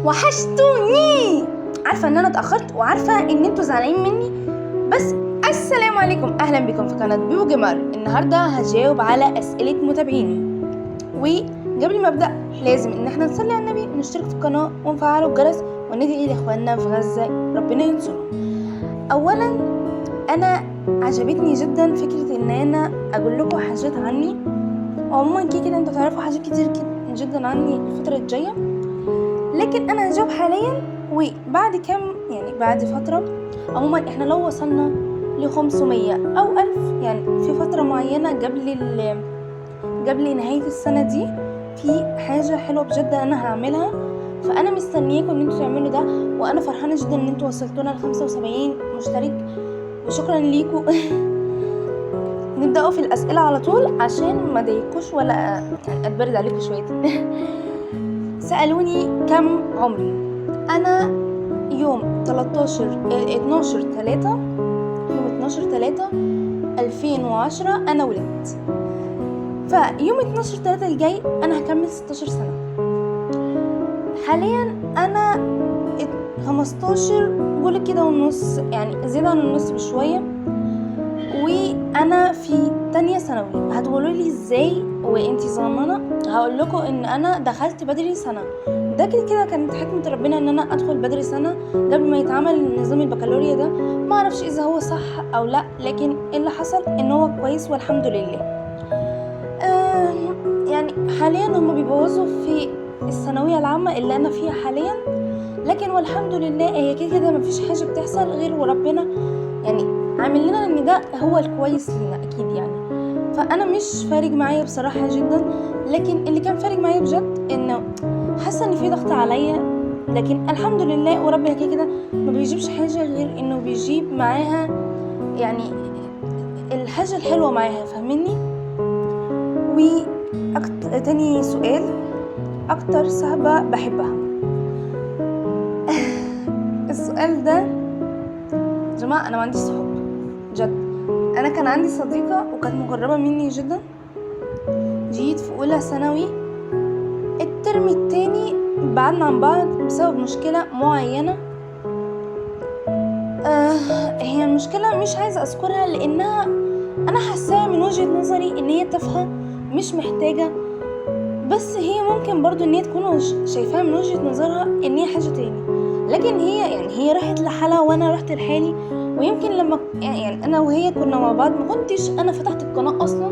وحشتوني. عارفه ان انا اتاخرت وعارفه ان انتوا زعلانين مني، بس السلام عليكم، اهلا بكم في قناه بيبو جيمر. النهارده هجاوب على اسئله متابعيني، وقبل ما ابدا لازم ان احنا نصلي على النبي ونشترك في القناه ونفعلوا الجرس وندعي لاخواننا في غزه ربنا ينصرهم. اولا انا عجبتني جدا فكره ان انا اقول لكم حاجات عني، وعموما كده انتوا تعرفوا حاجات كتير جدا عني الفتره الجايه، لكن انا هجاوب حاليا وبعد كام بعد فتره. عموما احنا لو وصلنا ل 500 او 1000 في فتره معينه قبل نهايه السنه دي، في حاجه حلوه بجد انا هعملها، فانا مستنياكم ان انتوا تعملوا ده، وانا فرحانه جدا ان انتوا وصلتونا ل 75 مشترك، وشكرا ليكم. نبداوا في الاسئله على طول عشان ما اضايقكوش ولا اتبرد عليكم شويه. سالوني كم عمري. انا يوم 12/3/2010 انا ولدت، فيوم 12/3 الجاي انا هكمل 16 سنه. حاليا انا 15 قول كده ونص، زيادة عن النص بشوية، وانا في تانية ثانوي. هتقولوا لي ازاي وانتي صغننه؟ هقول لكم ان انا دخلت بدري سنه، ده كده كانت حكمه ربنا ان انا ادخل بدري سنه قبل ما يتعمل نظام البكالوريا ده. ما اعرفش اذا هو صح او لا، لكن اللي حصل ان هو كويس والحمد لله. حاليا هم بيبوظوا في الثانويه العامه اللي انا فيها حاليا، لكن والحمد لله هي كده مفيش حاجه بتحصل غير وربنا عامل لنا ان ده هو الكويس لينا اكيد. فانا مش فارق معايا بصراحه جدا، لكن اللي كان فارق معايا بجد انه حاسه ان في ضغط عليا، لكن الحمد لله وربنا كده ما بيجيبش حاجه غير انه بيجيب معاها الحاجه الحلوه معاها، فاهميني؟ تاني سؤال، اكتر صحبه بحبها. السؤال ده يا جماعه انا ما عنديش صحاب بجد. انا كان عندي صديقه وكانت مقربه مني جدا، جيت في اولى ثانوي الترم التاني بعدنا عن بعض بسبب مشكله معينه. هي المشكله مش عايزه اذكرها لانها انا حاساها من وجهه نظري ان هي تافهه مش محتاجه، بس هي ممكن برضو ان هي تكون شايفاها من وجهه نظرها ان هي حاجه تاني، لكن هي راحت لحالها وانا رحت لحالي. ويمكن لما انا وهي كنا مع بعض ما كنتش انا فتحت القناه اصلا،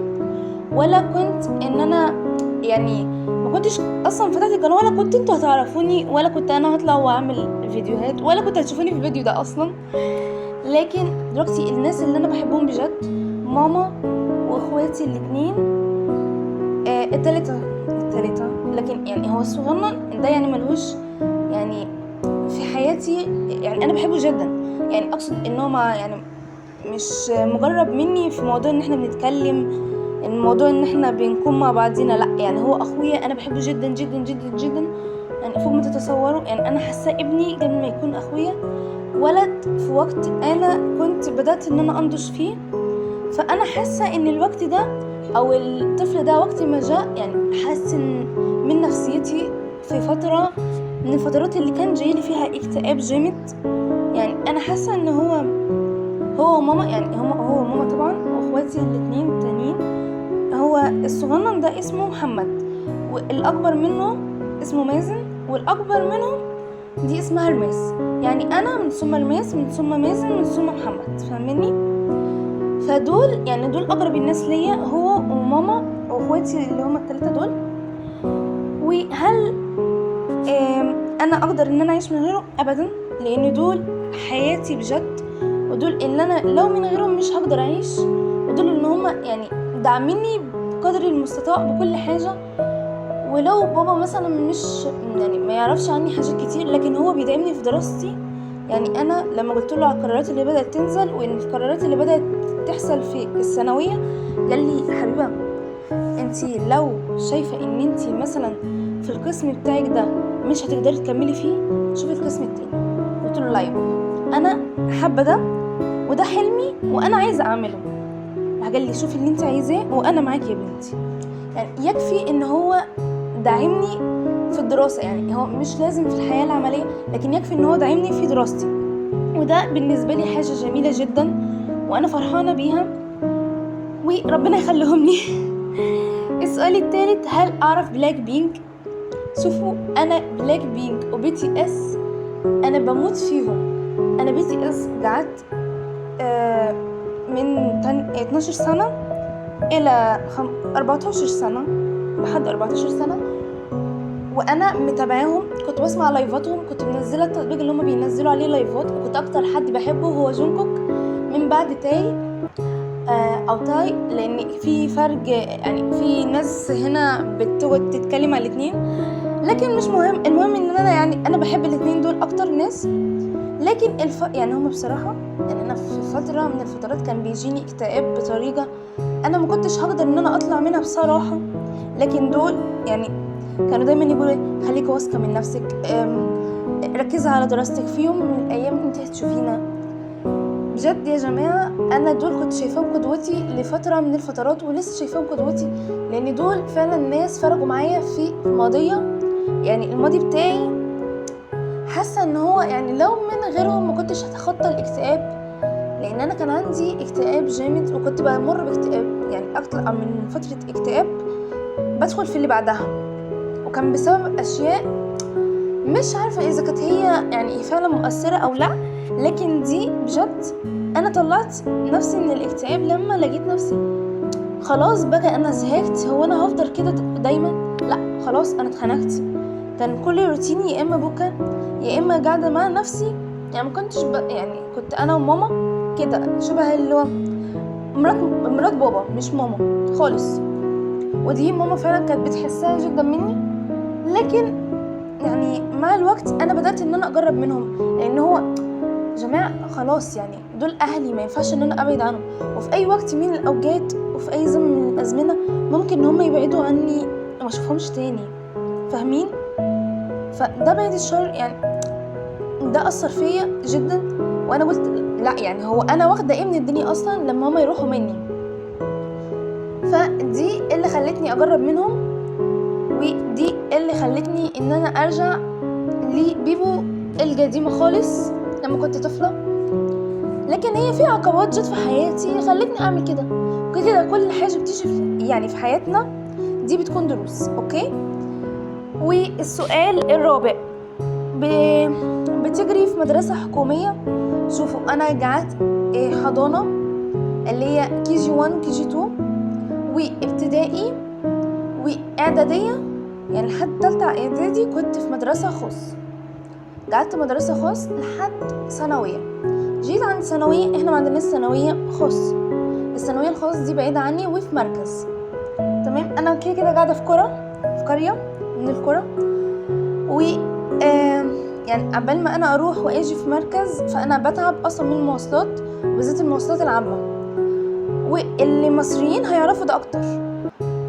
ولا كنت ان انا ما كنتش اصلا فتحت القناه، ولا كنت انتوا هتعرفوني، ولا كنت انا هطلع واعمل فيديوهات، ولا كنت هتشوفوني في الفيديو ده اصلا. لكن دلوقتي الناس اللي انا بحبهم بجد ماما واخواتي الاثنين، التالتة، لكن هو الصغنن ده ملهوش في حياتي، انا بحبه جدا. اقصد ان هو مش مجرب مني في موضوع ان احنا بنتكلم، الموضوع ان احنا بنكون مع بعضينا، لا هو اخويا، انا بحبه جدا جدا جدا جدا، فوق ما تتصوروا. انا حاسه ابني قبل ما يكون اخويا، ولد في وقت انا كنت بدأت ان انا انضج فيه، فانا حاسه ان الوقت ده او الطفل ده وقت ما جاء حسن من نفسيتي في فتره من الفترات اللي كان جايلي فيها اكتئاب جامد. انا حاسه ان هو وماما، هو وماما طبعا، واخواتي الاثنين التانيين. هو الصغنن ده اسمه محمد، والاكبر منه اسمه مازن، والاكبر منهم دي اسمها رماس. انا من ثم رماس، من ثم مازن، من ثم محمد، فاهميني؟ فدول دول اقرب الناس ليا، هو وماما واخواتي اللي هم الثلاثه دول. وهل انا اقدر ان انا اعيش من غيرهم؟ ابدا، لان دول حياتي بجد، ودول اللي انا لو من غيرهم مش هقدر اعيش، ودول ان هم دعمني بقدر المستطاع بكل حاجه. ولو بابا مثلا مش ما يعرفش عني حاجات كتير، لكن هو بيدعمني في دراستي. انا لما قلت له على القرارات اللي بدات تنزل وان القرارات اللي بدات تحصل في الثانويه، قال لي حبيبه انتي لو شايفه ان انتي مثلا في القسم بتاعك ده مش هتقدري تكملي فيه، شوفي القسم التاني. قلت له لا يا بابا، انا حابه ده وده حلمي وانا عايزه اعمله. قال لي شوفي اللي انت عايزاه وانا معاكي يا بنتي. يكفي ان هو دعمني في الدراسة، يعني هو مش لازم في الحياة العملية، لكن يكفي ان هو دعمني في دراستي، وده بالنسبة لي حاجة جميلة جدا وانا فرحانة بيها وربنا يخليهم لي. السؤال الثالث، هل اعرف بلاك بينك؟ شوفوا، انا بلاك بينك وبي تي اس انا بموت فيهم. انا بي تي اس قعدت من 12 سنة الى 14 سنة، لحد 14 سنة وانا متابعاهم. كنت بسمع لايفاتهم، كنت منزله التطبيق اللي هم بينزلوا عليه لايفات، وكنت اكتر حد بحبه هو جونكوك من بعد تاي او تاي، لان في فرق، يعني في ناس هنا بتقعد تتكلم على الاثنين، لكن مش مهم. المهم ان انا يعني انا بحب الاثنين دول اكتر ناس. لكن يعني هم بصراحه، يعني انا في فتره من الفترات كان بيجيني اكتئاب بطريقه انا ما كنتش هقدر ان انا اطلع منها بصراحه. لكن دول يعني كانوا دايما يقولوا خليك واثقه من نفسك، ركزي على دراستك، في يوم من الايام انت هتشوفينا. بجد يا جماعه انا دول كنت شايفاهم قدوتي لفتره من الفترات، ولسه شايفاهم قدوتي، لان دول فعلا ناس فرقوا معايا في ماضيه، يعني الماضي بتاعي. حاسه ان هو يعني لو من غيرهم ما كنتش هتخطى الاكتئاب، لان انا كان عندي اكتئاب جامد، وكنت بمر باكتئاب يعني اكتر من فتره اكتئاب بدخل في اللي بعدها، وكان بسبب اشياء مش عارفه اذا كانت هي يعني فعلا مؤثره او لا، لكن دي بجد انا طلعت نفسي من الاكتئاب لما لقيت نفسي خلاص بقى انا زهقت. هو انا هفضل كده دايما؟ لا خلاص انا اتخنقت. كان كل روتيني يا اما بكى يا اما قاعده مع نفسي، يعني ما كنتش يعني كنت انا وماما كده شبه اللي هو مرات بابا، مش ماما خالص. ودي ماما فعلا كانت بتحسها جدا مني، لكن يعني مع الوقت انا بدأت ان انا اقرب منهم، لان هو جماعة خلاص يعني دول اهلي، ما ينفعش ان انا ابعد عنهم، وفي اي وقت من الاوقات وفي اي زمن من الازمنة ممكن ان هم يبعدوا عني وما اشوفهمش تاني، فاهمين؟ فده بعيد الشر يعني ده اثر فيا جدا، وانا قلت لا، يعني هو انا واخده ايه من الدنيا اصلا لما هم يروحوا مني؟ فدي اللي خلتني اقرب منهم، ودي اللي خلتني ان انا ارجع لبيبو القديمه خالص لما كنت طفله. لكن هي في عقبات جت في حياتي خلتني اعمل كده. كده كل حاجه بتيجي يعني في حياتنا دي بتكون دروس، اوكي؟ والسؤال الرابع، بتجري في مدرسه حكوميه. شوفوا انا قعدت حضانه اللي هي كي جي 1 كي جي 2 وابتدائي واعداديه، يعني لحد تالتة اعدادي كنت في مدرسه خاص. قعدت مدرسه خاص لحد ثانويه. جيت عند ثانويه، احنا ما عندناش ثانويه خاص، الثانويه الخاص دي بعيده عني وفي مركز. تمام، انا كده قاعده في قريه من القرى، و يعني قبل ما انا اروح واجي في مركز فانا بتعب اصلا من المواصلات، وبالذات المواصلات العامه، واللي مصريين هيعرفوا ده اكتر.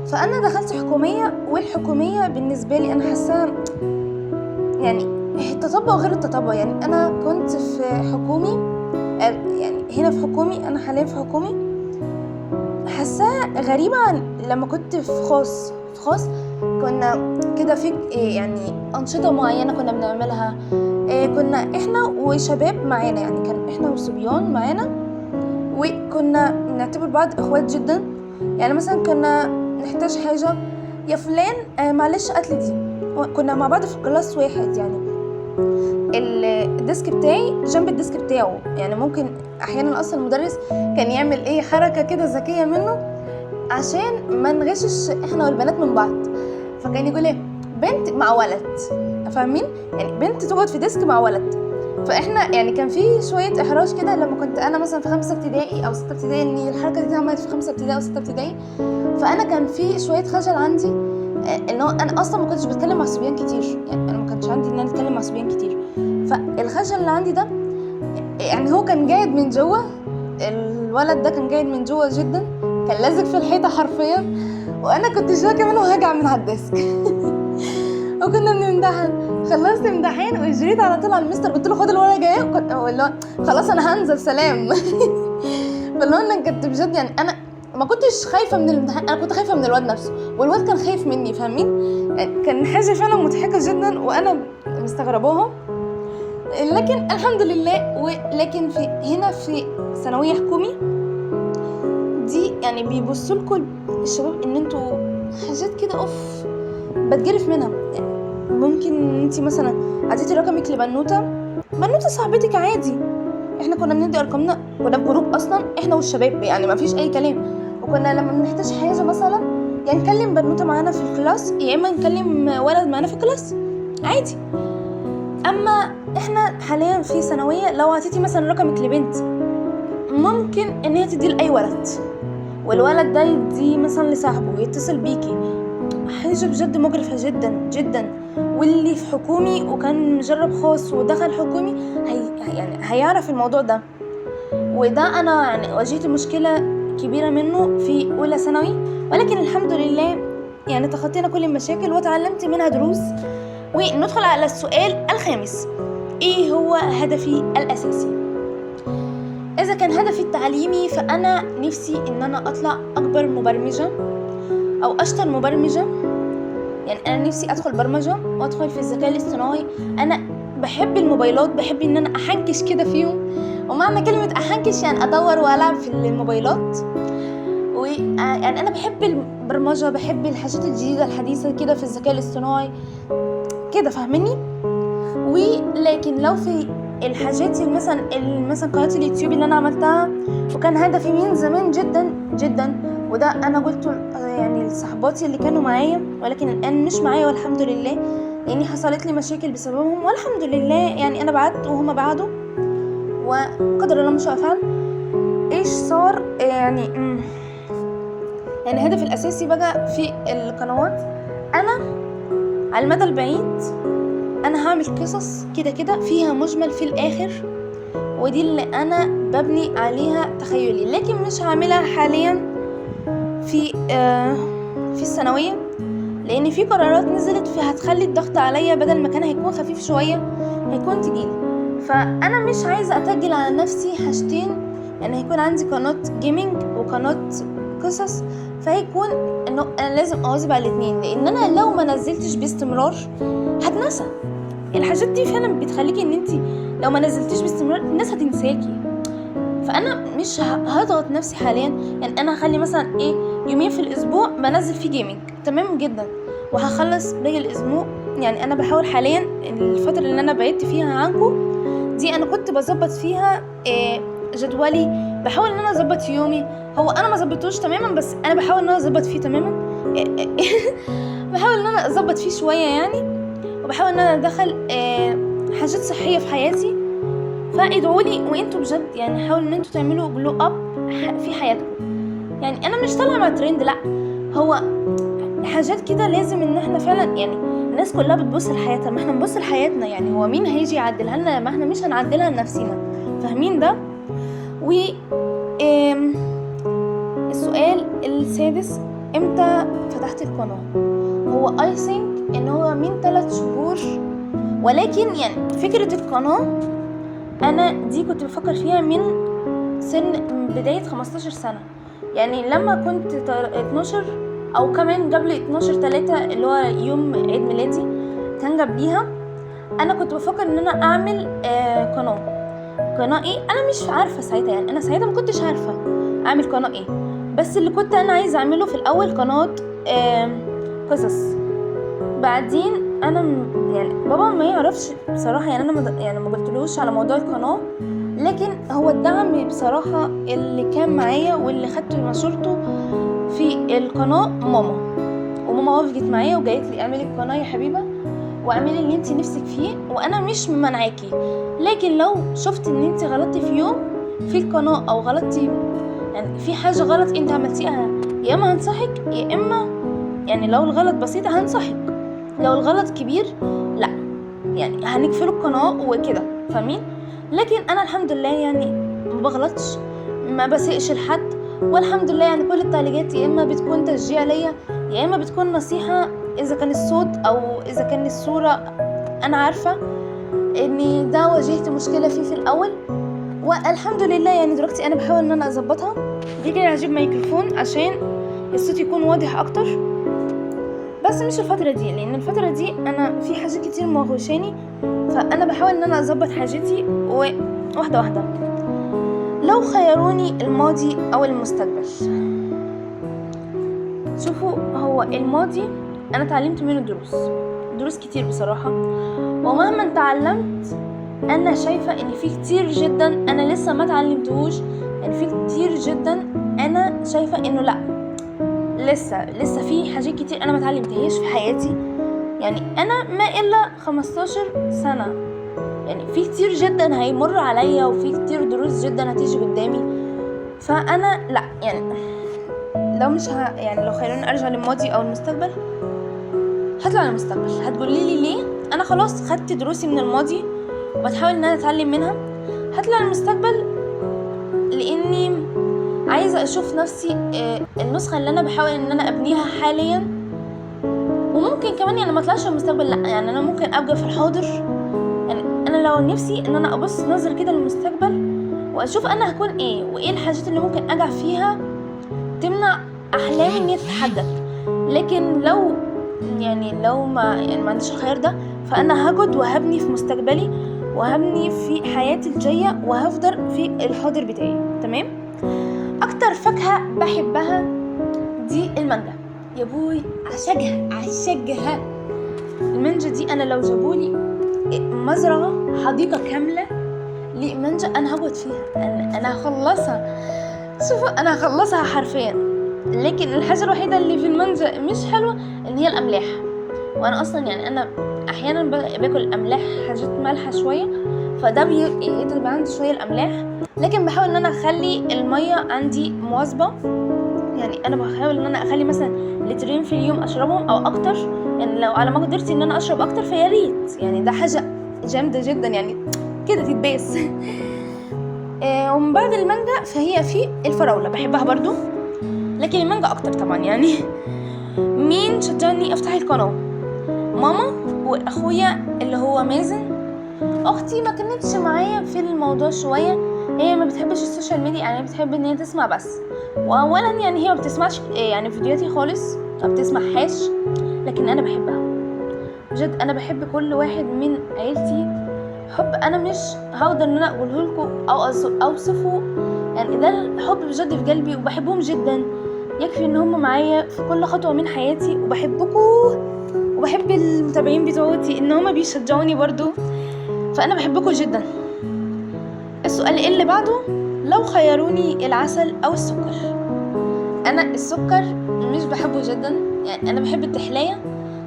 فانا دخلت حكوميه، والحكوميه بالنسبه لي انا حاساها يعني التطبع غير التطبع. يعني انا كنت في حكومي، يعني هنا في حكومي، انا حاليا في حكومي، حاساها غريبه عن لما كنت في خاص. في خاص كنا كده في يعني انشطه معينه كنا بنعملها، كنا احنا وشباب معانا، يعني كان احنا وصبيان معانا، وكنا نعتبر بعض اخوات جدا. يعني مثلا كنا نحتاج حاجه، يا فلان معلش قتل دي، كنا مع بعض في كلاس واحد. يعني الديسك بتاعي جنب الديسك بتاعه، يعني ممكن احيانا اصلا المدرس كان يعمل حركه كده ذكيه منه عشان ما نغشش احنا والبنات من بعض. فكان يقول بنت مع ولد، فاهمين؟ يعني بنت تقعد في ديسك مع ولد. فاحنا يعني كان في شويه احراج كده لما كنت انا مثلا في 5 ابتدائي او 6 ابتدائي، ان الحركه دي اتعملت في 5 ابتدائي او 6 ابتدائي. فانا كان في شويه خجل عندي، ان هو انا اصلا ما كنتش بتكلم مع صبيان كتير، يعني انا ما كانش عندي ان انا اتكلم مع صبيان كتير. فالخجل اللي عندي ده يعني هو كان قاعد من جوه، الولد ده كان قاعد من جوه جدا، كان لازق في الحيطه حرفيا، وانا كنت شاكه منه وهجع من على الديسك. وكنا بنمتحن، خلصت امتحان وجريت على طول على المستر، قلت له خد الورقه جايه، خلاص انا هنزل سلام. فاللي هو انا كنت بجد يعني انا ما كنتش خايفه من الامتحان، انا كنت خايفه من الواد نفسه، والواد كان خايف مني، فاهمين؟ يعني كان حاجه فعلا مضحكه جدا وانا مستغرباها. لكن الحمد لله. ولكن هنا في ثانويه حكومي دي يعني بيبصوا لكم الشباب ان انتوا حاجات كده اوف بتجرف منها. يعني ممكن انتي مثلا عديتي رقمك بنوته صاحبتك عادي، احنا كنا بندي ارقامنا، كنا في جروب اصلا احنا والشباب، يعني ما فيش اي كلام. وكنا لما بنحتاج حاجه مثلا يعني نكلم بنوته معانا في الكلاس، يا اما نكلم ولد معانا في الكلاس عادي. اما احنا حاليا في ثانويه لو عطيتي مثلا رقمك لبنت ممكن ان هي تديه لاي ولد، والولد ده يديه مثلا لصاحبه ويتصل بيكي. حاجه بجد مقرفه جدا جدا. واللي في حكومي وكان مجرب خاص ودخل حكومي يعني هيعرف الموضوع ده. وده انا يعني واجهت مشكله كبيره منه في اولى ثانوي، ولكن الحمد لله يعني تخطينا كل المشاكل وتعلمت منها دروس. وندخل على السؤال الخامس، ايه هو هدفي الاساسي؟ اذا كان هدفي التعليمي فانا نفسي ان انا اطلع اكبر مبرمجه او اشطر مبرمجه. يعني انا نفسي ادخل برمجه وادخل في الذكاء الاصطناعي. انا بحب الموبايلات، بحب ان انا احنكش كده فيهم، ومعنى كلمه احنكش يعني ادور والعب في الموبايلات. ويعني انا بحب البرمجه، بحب الحاجات الجديده الحديثه كده في الذكاء الاصطناعي كده، فاهمني؟ ولكن لو في الحاجات مثلا قناه اليوتيوب اللي انا عملتها وكان هدفي من زمان جدا جدا، وده انا قلته يعني لصحباتي اللي كانوا معايا ولكن الان مش معايا والحمد لله، لاني حصلت لي مشاكل بسببهم والحمد لله. يعني انا بعدت وهما بعدوا وقدر الله ما شاء فعل. ايش صار يعني هدفي الاساسي بقى في القنوات، انا على المدى البعيد انا هعمل قصص كده فيها مجمل في الاخر، ودي اللي انا ببني عليها تخيلي. لكن مش هعملها حاليا في الثانويه، لان في قرارات نزلت هتخلي الضغط عليا بدل ما كان هيكون خفيف شويه هيكون تقيل. فانا مش عايزه اتجل على نفسي حاجتين، يعني هيكون عندي قناه جيمنج وقناه قصص، فهيكون انه انا لازم اواظب على الاثنين، لان انا لو ما نزلتش باستمرار هتنسى. الحاجات دي فعلا بتخليكي ان انت لو ما نزلتيش باستمرار الناس هتنساكي. فانا مش هضغط نفسي حاليا، يعني انا هخلي مثلا يومين في الاسبوع بنزل فيه جيمنج تمام جدا، وهخلص باقي الاسبوع. يعني انا بحاول حاليا الفتره اللي انا بعدت فيها عنكم دي انا كنت بظبط فيها جدولي، بحاول ان انا اظبط يومي. هو انا ما ظبطوش تماما بس انا بحاول ان انا اظبط فيه تماما بحاول ان انا اظبط فيه شويه يعني، وبحاول ان انا ادخل حاجات صحيه في حياتي. فادعولي وانتوا بجد يعني حاولوا ان انتوا تعملوا جلو اب في حياتكم. يعني انا مش طالعه مع ترند، لا، هو حاجات كده لازم ان احنا فعلا يعني الناس كلها بتبص لحياتها، ما احنا نبص لحياتنا. يعني هو مين هيجي يعدلها لنا ما احنا مش هنعدلها لنفسنا، فاهمين ده؟ و السؤال السادس، امتى فتحت القناه؟ هو I think ان هو من 3 شهور، ولكن يعني فكره القناه انا دي كنت بفكر فيها من سن بدايه 15 سنه. يعني لما كنت 12 او كمان قبل 12/3 اللي هو يوم عيد ميلادي كان قبليها، انا كنت بفكر ان انا اعمل قناه ايه. انا مش عارفه ساعتها، يعني انا ساعتها ما كنتش عارفه اعمل قناه ايه، بس اللي كنت انا عايزه اعمله في الاول قناه قصص. بعدين انا يعني بابا ما يعرفش بصراحه، يعني انا ما قلتلوش على موضوع القناه، لكن هو الدعم بصراحه اللي كان معايا واللي خدته مشورته في القناه وماما وافقت معايا وجايت لي اعملي القناه يا حبيبه واعملي اللي انت نفسك فيه وانا مش منعاكي. لكن لو شفت ان انت غلطتي في يوم في القناه او غلطتي يعني في حاجه غلط انت عملتيها، يا اما هنصحك يا اما يعني لو الغلط بسيط هنصحك، لو الغلط كبير لا يعني هنقفل القناه وكده، فاهمين؟ لكن انا الحمد لله يعني ما بغلطش، ما بسيئش لحد، والحمد لله يعني كل التعليقات يا اما بتكون تشجيع ليا يا اما بتكون نصيحه. اذا كان الصوت او اذا كان الصوره انا عارفه اني ده واجهت مشكله فيه في الاول والحمد لله يعني دلوقتي انا بحاول ان انا اظبطها. كده هجيب ميكروفون عشان الصوت يكون واضح اكتر، بس مش الفتره دي، لان الفتره دي انا في حاجات كتير مغوشاني، فانا بحاول ان انا اظبط حاجتي واحده واحده. لو خيروني الماضي او المستقبل، شوفوا، هو الماضي انا اتعلمت منه دروس كتير بصراحه، ومهما اتعلمت انا شايفه ان في كتير جدا انا لسه ما اتعلمتهوش. يعني في كتير جدا انا شايفه انه لا، لسه في حاجات كتير انا ما اتعلمتهاش في حياتي. يعني انا ما الا 15 سنه، يعني في كتير جدا هيمر عليا، وفي كتير دروس جدا هتيجي قدامي. فانا لا، يعني لو مش يعني لو خيروني ارجع للماضي او المستقبل، هطلع للمستقبل. هتقولي لي ليه؟ انا خلاص خدت دروسي من الماضي وبتحاول ان انا اتعلم منها. هطلع للمستقبل لاني عايزه اشوف نفسي النسخه اللي انا بحاول ان انا ابنيها حاليا. وممكن كمان يعني ما اطلعش للمستقبل، لا، يعني انا ممكن ابقى في الحاضر. يعني انا لو نفسي ان انا ابص نظر كده للمستقبل واشوف انا هكون ايه، وايه الحاجات اللي ممكن اقع فيها تمنع احلامي ان هي تتحقق. لكن لو ما عنديش الخيار ده، فانا هقعد وهبني في مستقبلي وهبني في حياتي الجايه وهفضل في الحاضر بتاعي. تمام. اكتر فاكهه بحبها دي المانجا، يا بوي، عشقها. المانجا دي انا لو جابولي مزرعه، حديقه كامله لمانجا، انا هقعد فيها، انا هخلصها. شوفوا، انا هخلصها حرفيا. لكن الحاجه الوحيده اللي في المانجا مش حلوه ان هي الاملاح، وانا اصلا يعني انا احيانا باكل املاح، حاجات مالحه شويه، فده بيبقى عندي شويه الاملاح. لكن بحاول ان انا اخلي الميه عندي مواظبه. يعني انا بحاول ان انا اخلي مثلا لترين في اليوم اشربهم او اكتر. يعني لو على ما قدرتي ان انا اشرب اكتر فيا ريت، يعني ده حاجه جامده جدا يعني كده تتباس. ومن بعد المانجا فهي في الفراوله، بحبها برضو، لكن المانجا اكتر طبعا يعني. مين شجعني افتح القناه؟ ماما واخويا اللي هو مازن. اختي ما كانتش معايا في الموضوع شويه، هي ما بتحبش السوشيال ميديا، يعني بتحب ان هي تسمع بس. واولا يعني هي ما بتسمعش يعني فيديوهاتي خالص، ما بتسمعهاش. لكن انا بحبها بجد، انا بحب كل واحد من عيلتي حب انا مش هقدر ان انا اقوله لكم او اوصفه. يعني ده الحب بجد في قلبي، وبحبهم جدا. يكفي ان هم معايا في كل خطوه من حياتي، وبحبكم وبحب المتابعين بتوعتي ان هم بيشجعوني برضو. فانا بحبكم جدا. السؤال اللي بعده، لو خيروني العسل او السكر؟ انا السكر مش بحبه جدا، يعني انا بحب التحلية،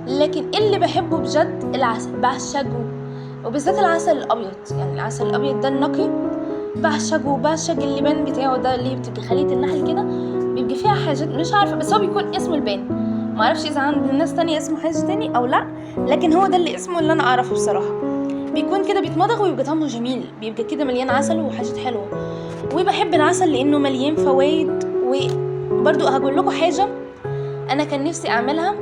لكن اللي بحبه بجد العسل، بعشقه. وبالذات العسل الابيض، يعني العسل الابيض ده النقي بعشقه. بعشق اللبان بتاعه ده اللي بتبقى خلية النحل كده، بيبقى فيها حاجات مش عارفه، بس هو بيكون اسمه البان. ما اعرفش اذا عند الناس تانية اسمه حاجه تاني او لا، لكن هو ده اللي اسمه اللي انا اعرفه بصراحه. بيكون كده بيتمضغ ويبقى طعمه جميل، بيبقى كده مليان عسل وحاجات حلوه. وبحب العسل لانه مليان فوائد. وبرضو هقول لكم حاجه انا كان نفسي اعملها،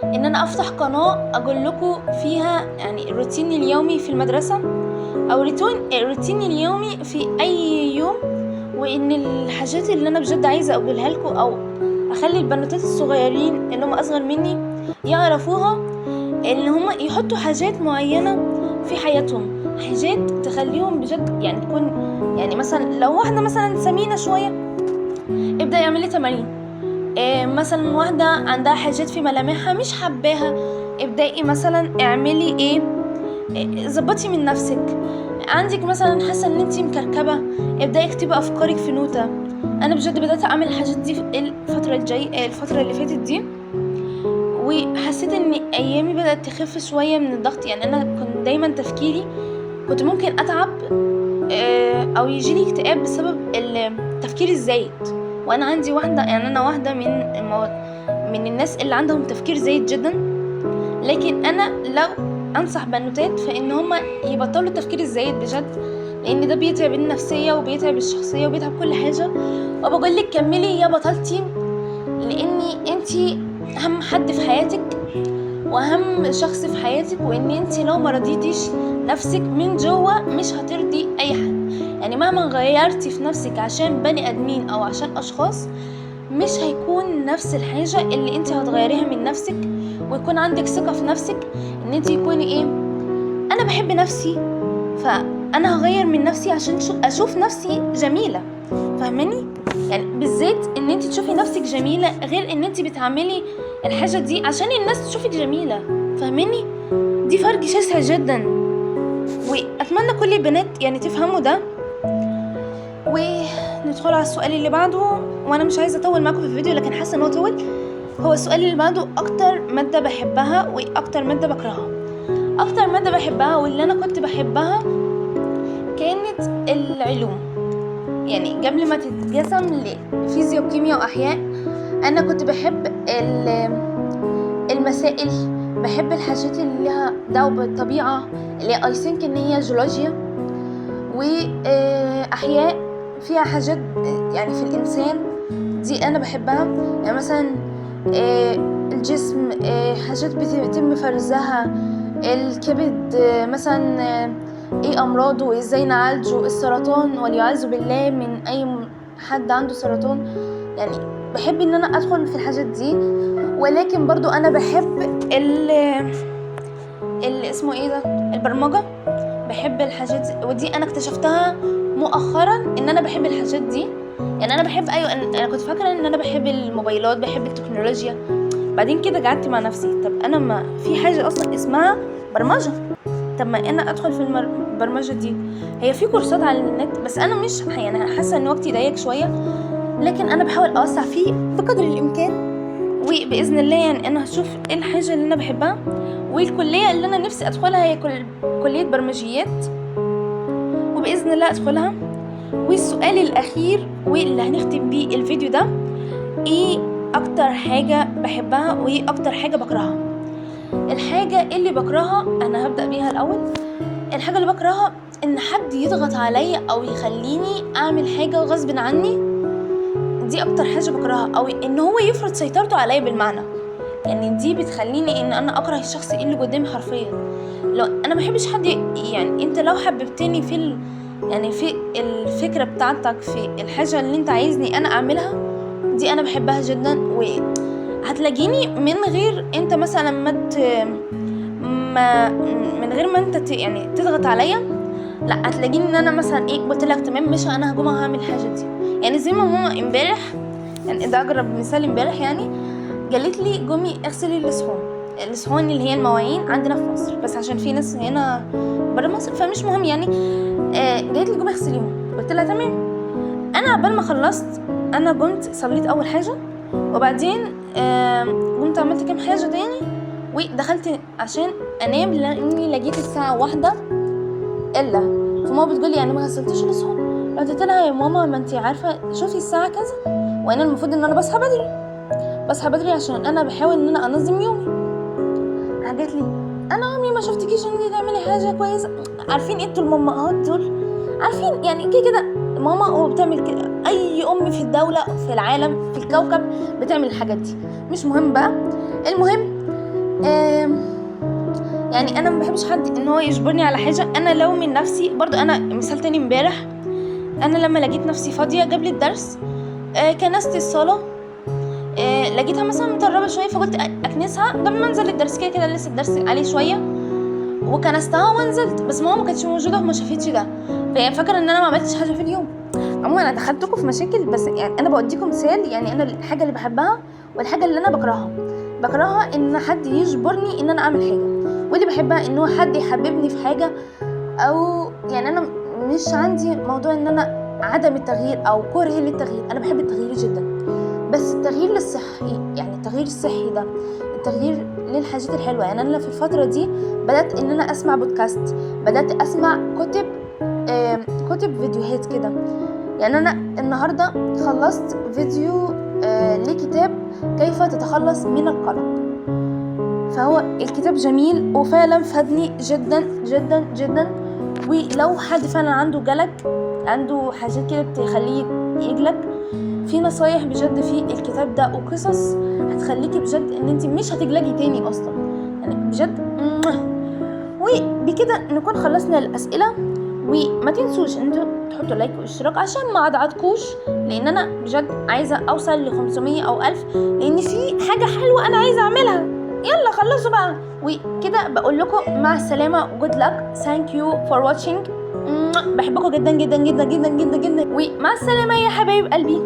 ان انا افتح قناه اقول لكم فيها يعني روتيني اليومي في المدرسه، او روتيني اليومي في اي يوم. وان الحاجات اللي انا بجد عايزه اقولها لكم، او اخلي البنوتات الصغيرين اللي هم اصغر مني يعرفوها، ان هم يحطوا حاجات معينه في حياتهم، حاجات تخليهم بجد يعني تكون، يعني مثلا لو واحده مثلا سمينه شويه، ابدا يعملي تمارين. مثلا واحده عندها حاجات في ملامحها مش حباها، ابداي مثلا اعملي ظبطي من نفسك. عندك مثلا حاسه ان انتي مكركبه، ابداي اكتبي افكارك في نوتة. انا بجد بدات اعمل الحاجات دي الفتره اللي فاتت دي، وحسيت ان ايامي بدات تخف شويه من الضغط. يعني انا كنت دايما تفكيري كنت ممكن اتعب او يجيلي اكتئاب بسبب التفكير الزايد. وانا عندي واحده، يعني انا واحده من الناس اللي عندهم تفكير زايد جدا. لكن انا لو انصح بنوتات فان هم يبطلوا التفكير الزايد بجد، لان ده بيتعب النفسيه وبيتعب الشخصيه وبيتعب كل حاجه. وبقول لك كملي يا بطلتي، لاني انتي اهم حد في حياتك واهم شخص في حياتك، وان انتي لو ما رضيتيش نفسك من جوه مش هترضي اي حد. يعني مهما غيرتي في نفسك عشان بني ادمين او عشان اشخاص، مش هيكون نفس الحاجة اللي انت هتغيريها من نفسك، ويكون عندك ثقة في نفسك ان انت يكوني ايه، انا بحب نفسي فانا هغير من نفسي عشان اشوف نفسي جميلة. فاهماني؟ يعني بالذات ان انت تشوفي نفسك جميلة غير ان انت بتعملي الحاجة دي عشان الناس تشوفك جميلة. فاهماني؟ دي فرق شاسع جدا، واتمنى كل البنات يعني تفهموا ده. وندخل على السؤال اللي بعده، وانا مش عايزه اطول معاكم في الفيديو لكن حاسه ان هو طول. هو السؤال اللي بعده، اكتر ماده بحبها واكتر ماده بكرهها. اكتر ماده بحبها واللي انا كنت بحبها كانت العلوم، يعني قبل ما تتقسم لفيزياء وكيمياء واحياء. انا كنت بحب المسائل، بحب الحاجات اللي لها دعوه بالطبيعه، اللي اي ثينك ان هي جيولوجيا واحياء فيها حاجات يعني في الانسان، دي انا بحبها. يعني مثلا الجسم، حاجات بيتم فرزها، الكبد مثلا ايه امراضه وازاي نعالجه، السرطان والعياذ بالله من اي حد عنده سرطان. يعني بحب ان انا ادخل في الحاجات دي. ولكن برضو انا بحب اسمه ايه ده، البرمجة. بحب الحاجات ودي انا اكتشفتها مؤخرا ان انا بحب الحاجات دي. يعني انا بحب، ايوه انا كنت فاكره ان انا بحب الموبايلات، بحب التكنولوجيا. بعدين كده قعدت مع نفسي، طب انا ما في حاجه اصلا اسمها برمجه، طب ما انا ادخل في البرمجه دي. هي في كورسات على النت بس انا مش يعني حاسه ان وقتي ضيق شويه، لكن انا بحاول اوسع فيه بقدر الامكان. وباذن الله يعني انا هشوف ايه الحاجه اللي انا بحبها. والكليه اللي انا نفسي ادخلها هي كليه برمجيات، وباذن الله ادخلها. والسؤال الاخير واللي هنختم بيه الفيديو ده، ايه اكتر حاجه بحبها وايه اكتر حاجه بكرهها؟ الحاجه اللي بكرهها انا هبدا بيها الاول. الحاجه اللي بكرهها ان حد يضغط عليا او يخليني اعمل حاجه غصب عني، دي اكتر حاجه بكرهها. او ان هو يفرض سيطرته عليا بالمعنى، يعني دي بتخليني ان انا اكره الشخص اللي قدامي حرفيا. لو انا ما بحبش حد يعني انت لو حببتني في يعني في الفكره بتاعتك في الحاجه اللي انت عايزني انا اعملها، دي انا بحبها جدا. وهتلاقيني من غير انت مثلا من غير ما انت يعني تضغط عليا، لا هتلاقيني ان انا مثلا ايه قلت لك تمام مش انا هقوم هعمل الحاجه دي. يعني زي ما ماما امبارح، يعني ده اقرب مثال، امبارح يعني قالت لي قومي اغسلي الصحون اللي هي المواعين عندنا في مصر، بس عشان في ناس هنا بره مصر فمش مهم يعني. قالت لي قومي اغسليهم، قلت لها تمام. انا قبل ما خلصت انا قمت صليت اول حاجه، وبعدين قمت عملت كام حاجه تاني ودخلت عشان انام، لاني لقيت الساعه 1 الا. فماما بتقولي يعني ما غسلتيش الصحون؟ قلت لها يا ماما ما انتي عارفه شوفي الساعه كذا، وانا المفروض ان انا بصحى بدري عشان انا بحاول ان انا انظم يومي. قالت لي انا عمري ما شفتكيش ان انتي تعملي حاجه كويسه. عارفين انتوا المامهات دول، عارفين يعني كده ماما وبتعمل كده، اي ام في الدوله في العالم في الكوكب بتعمل الحاجات دي. مش مهم بقى، المهم يعني انا ما بحبش حد ان هو يجبرني على حاجه. انا لو من نفسي برضو، انا مثال تاني امبارح، انا لما لقيت نفسي فاضيه قبل الدرس كنست الصاله، لقيتها مثلا مطربه شويه فقلت اكنسها قبل ما انزل الدرس، كده لسه الدرس عليه شويه، وكنستها ونزلت. بس ماما ما كانتش موجوده وما شافتش ده، فهي فاكره ان انا ما عملتش حاجه في اليوم. عموما انا دخلتكم في مشاكل، بس يعني انا بوديكم مثال. يعني انا الحاجه اللي بحبها والحاجه اللي انا بكرهها ان حد يجبرني ان انا اعمل حاجه، واللي بحبها ان هو حد يحببني في حاجه. او يعني انا مش عندي موضوع ان انا عدم التغيير او كره للتغيير، انا بحب التغيير جدا، بس التغيير للصحي، يعني التغيير الصحي ده التغيير للحاجات الحلوه. يعني انا في الفتره دي بدات ان انا اسمع بودكاست، بدات اسمع كتب فيديوهات كده. يعني انا النهارده خلصت فيديو لكتاب كيف تتخلص من القلق، فهو الكتاب جميل وفعلا فادني جدا جدا جدا. ولو حد فعلا عنده قلق، عنده حاجات كده بتخليه يقلق، في نصايح بجد في الكتاب ده وقصص هتخليكي بجد ان انت مش هتقلقي تاني اصلا، يعني بجد. وبكده نكون خلصنا الاسئله، وما تنسوش انتوا تحطوا لايك واشتراك عشان ما اضعتكوش، لان انا بجد عايزه اوصل ل 500 او 1000، لان في حاجه حلوه انا عايزه اعملها. يلا خلصوا بقى. وكده بقول لكم مع السلامه، good luck, thank you for watching. بحبكم جدا جدا جدا جدا جدا جدا، ومع السلامه يا حبايب قلبي.